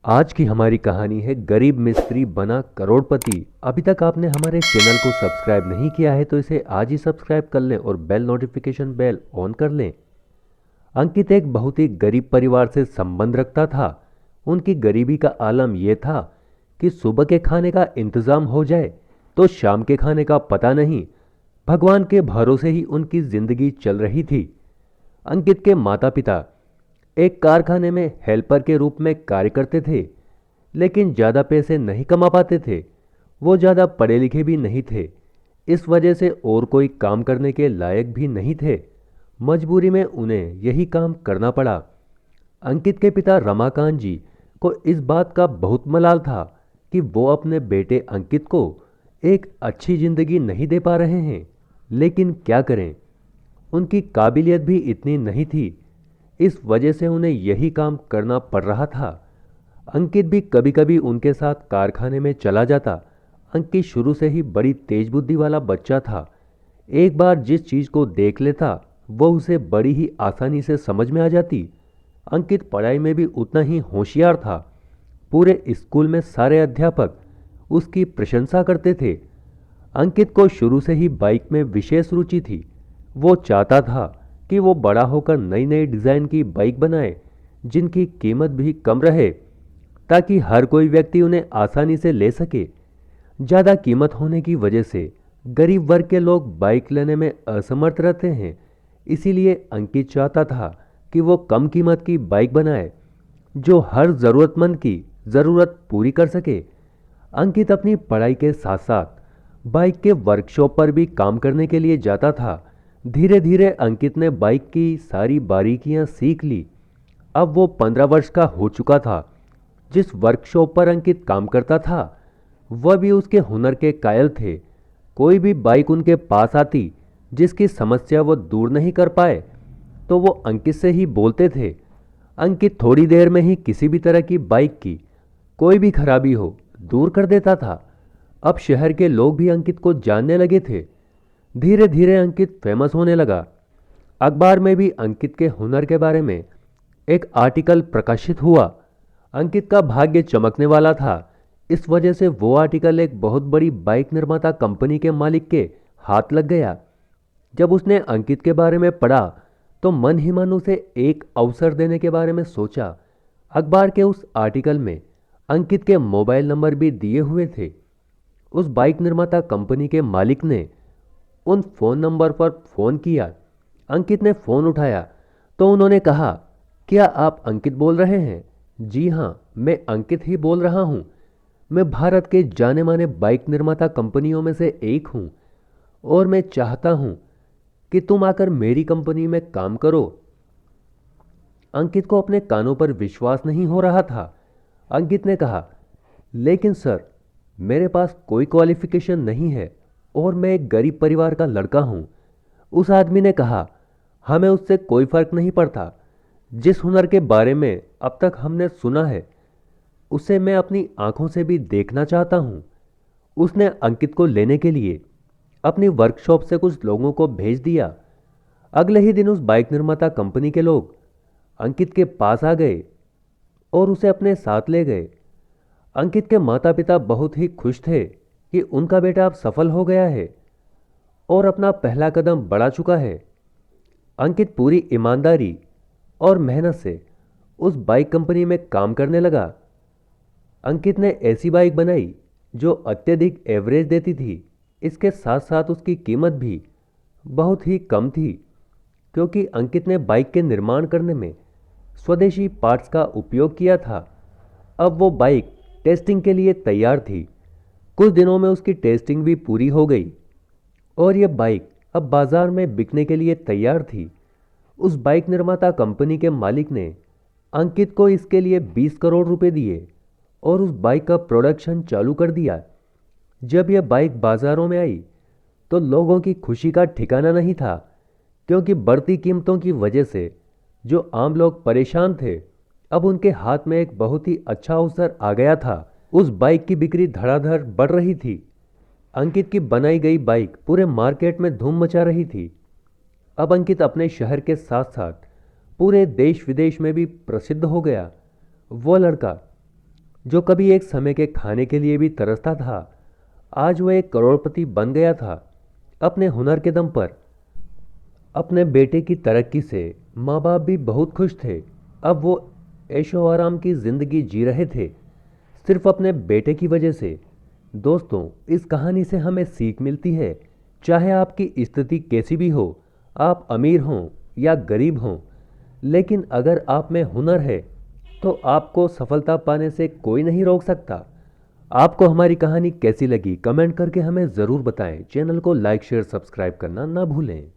आज की हमारी कहानी है गरीब मिस्त्री बना करोड़पति। अभी तक आपने हमारे चैनल को सब्सक्राइब नहीं किया है तो इसे आज ही सब्सक्राइब कर लें और बेल नोटिफिकेशन बेल ऑन कर लें। अंकित एक बहुत ही गरीब परिवार से संबंध रखता था। उनकी गरीबी का आलम यह था कि सुबह के खाने का इंतजाम हो जाए तो शाम के खाने का पता नहीं। भगवान के भरोसे ही उनकी जिंदगी चल रही थी। अंकित के माता पिता एक कारखाने में हेल्पर के रूप में कार्य करते थे, लेकिन ज़्यादा पैसे नहीं कमा पाते थे। वो ज़्यादा पढ़े लिखे भी नहीं थे, इस वजह से और कोई काम करने के लायक भी नहीं थे। मजबूरी में उन्हें यही काम करना पड़ा। अंकित के पिता रमाकांत जी को इस बात का बहुत मलाल था कि वो अपने बेटे अंकित को एक अच्छी जिंदगी नहीं दे पा रहे हैं। लेकिन क्या करें, उनकी काबिलियत भी इतनी नहीं थी। इस वजह से उन्हें यही काम करना पड़ रहा था। अंकित भी कभी कभी उनके साथ कारखाने में चला जाता। अंकित शुरू से ही बड़ी तेज बुद्धि वाला बच्चा था। एक बार जिस चीज को देख लेता वो उसे बड़ी ही आसानी से समझ में आ जाती। अंकित पढ़ाई में भी उतना ही होशियार था। पूरे स्कूल में सारे अध्यापक उसकी प्रशंसा करते थे। अंकित को शुरू से ही बाइक में विशेष रुचि थी। वो चाहता था कि वो बड़ा होकर नई नई डिज़ाइन की बाइक बनाए, जिनकी कीमत भी कम रहे, ताकि हर कोई व्यक्ति उन्हें आसानी से ले सके। ज़्यादा कीमत होने की वजह से गरीब वर्ग के लोग बाइक लेने में असमर्थ रहते हैं। इसीलिए अंकित चाहता था कि वो कम कीमत की बाइक बनाए जो हर ज़रूरतमंद की ज़रूरत पूरी कर सके। अंकित अपनी पढ़ाई के साथ साथ बाइक के वर्कशॉप पर भी काम करने के लिए जाता था। धीरे धीरे अंकित ने बाइक की सारी बारीकियां सीख ली। अब वो 15 वर्ष का हो चुका था। जिस वर्कशॉप पर अंकित काम करता था वह भी उसके हुनर के कायल थे। कोई भी बाइक उनके पास आती जिसकी समस्या वो दूर नहीं कर पाए तो वो अंकित से ही बोलते थे। अंकित थोड़ी देर में ही किसी भी तरह की बाइक की कोई भी खराबी हो दूर कर देता था। अब शहर के लोग भी अंकित को जानने लगे थे। धीरे धीरे अंकित फेमस होने लगा। अखबार में भी अंकित के हुनर के बारे में एक आर्टिकल प्रकाशित हुआ। अंकित का भाग्य चमकने वाला था। इस वजह से वो आर्टिकल एक बहुत बड़ी बाइक निर्माता कंपनी के मालिक के हाथ लग गया। जब उसने अंकित के बारे में पढ़ा तो मन ही मन उसे एक अवसर देने के बारे में सोचा। अखबार के उस आर्टिकल में अंकित के मोबाइल नंबर भी दिए हुए थे। उस बाइक निर्माता कंपनी के मालिक ने उन फोन नंबर पर फोन किया। अंकित ने फोन उठाया तो उन्होंने कहा, क्या आप अंकित बोल रहे हैं? जी हाँ, मैं अंकित ही बोल रहा हूँ। मैं भारत के जाने माने बाइक निर्माता कंपनियों में से एक हूँ और मैं चाहता हूँ कि तुम आकर मेरी कंपनी में काम करो। अंकित को अपने कानों पर विश्वास नहीं हो रहा था। अंकित ने कहा, लेकिन सर, मेरे पास कोई क्वालिफिकेशन नहीं है और मैं एक गरीब परिवार का लड़का हूं। उस आदमी ने कहा, हमें उससे कोई फर्क नहीं पड़ता। जिस हुनर के बारे में अब तक हमने सुना है उसे मैं अपनी आंखों से भी देखना चाहता हूं। उसने अंकित को लेने के लिए अपनी वर्कशॉप से कुछ लोगों को भेज दिया। अगले ही दिन उस बाइक निर्माता कंपनी के लोग अंकित के पास आ गए और उसे अपने साथ ले गए। अंकित के माता पिता बहुत ही खुश थे कि उनका बेटा अब सफल हो गया है और अपना पहला कदम बढ़ा चुका है। अंकित पूरी ईमानदारी और मेहनत से उस बाइक कंपनी में काम करने लगा। अंकित ने ऐसी बाइक बनाई जो अत्यधिक एवरेज देती थी। इसके साथ साथ उसकी कीमत भी बहुत ही कम थी, क्योंकि अंकित ने बाइक के निर्माण करने में स्वदेशी पार्ट्स का उपयोग किया था। अब वो बाइक टेस्टिंग के लिए तैयार थी। कुछ दिनों में उसकी टेस्टिंग भी पूरी हो गई और यह बाइक अब बाजार में बिकने के लिए तैयार थी। उस बाइक निर्माता कंपनी के मालिक ने अंकित को इसके लिए 20 करोड़ रुपए दिए और उस बाइक का प्रोडक्शन चालू कर दिया। जब यह बाइक बाजारों में आई तो लोगों की खुशी का ठिकाना नहीं था, क्योंकि बढ़ती कीमतों की वजह से जो आम लोग परेशान थे, अब उनके हाथ में एक बहुत ही अच्छा अवसर आ गया था। उस बाइक की बिक्री धड़ाधड़ बढ़ रही थी। अंकित की बनाई गई बाइक पूरे मार्केट में धूम मचा रही थी। अब अंकित अपने शहर के साथ साथ पूरे देश विदेश में भी प्रसिद्ध हो गया। वो लड़का जो कभी एक समय के खाने के लिए भी तरसता था, आज वो एक करोड़पति बन गया था। अपने हुनर के दम पर अपने बेटे की तरक्की से माँ बाप भी बहुत खुश थे। अब वो ऐशो आराम की जिंदगी जी रहे थे, सिर्फ अपने बेटे की वजह से। दोस्तों, इस कहानी से हमें सीख मिलती है, चाहे आपकी स्थिति कैसी भी हो, आप अमीर हों या गरीब हों, लेकिन अगर आप में हुनर है तो आपको सफलता पाने से कोई नहीं रोक सकता। आपको हमारी कहानी कैसी लगी कमेंट करके हमें ज़रूर बताएं। चैनल को लाइक शेयर सब्सक्राइब करना ना भूलें।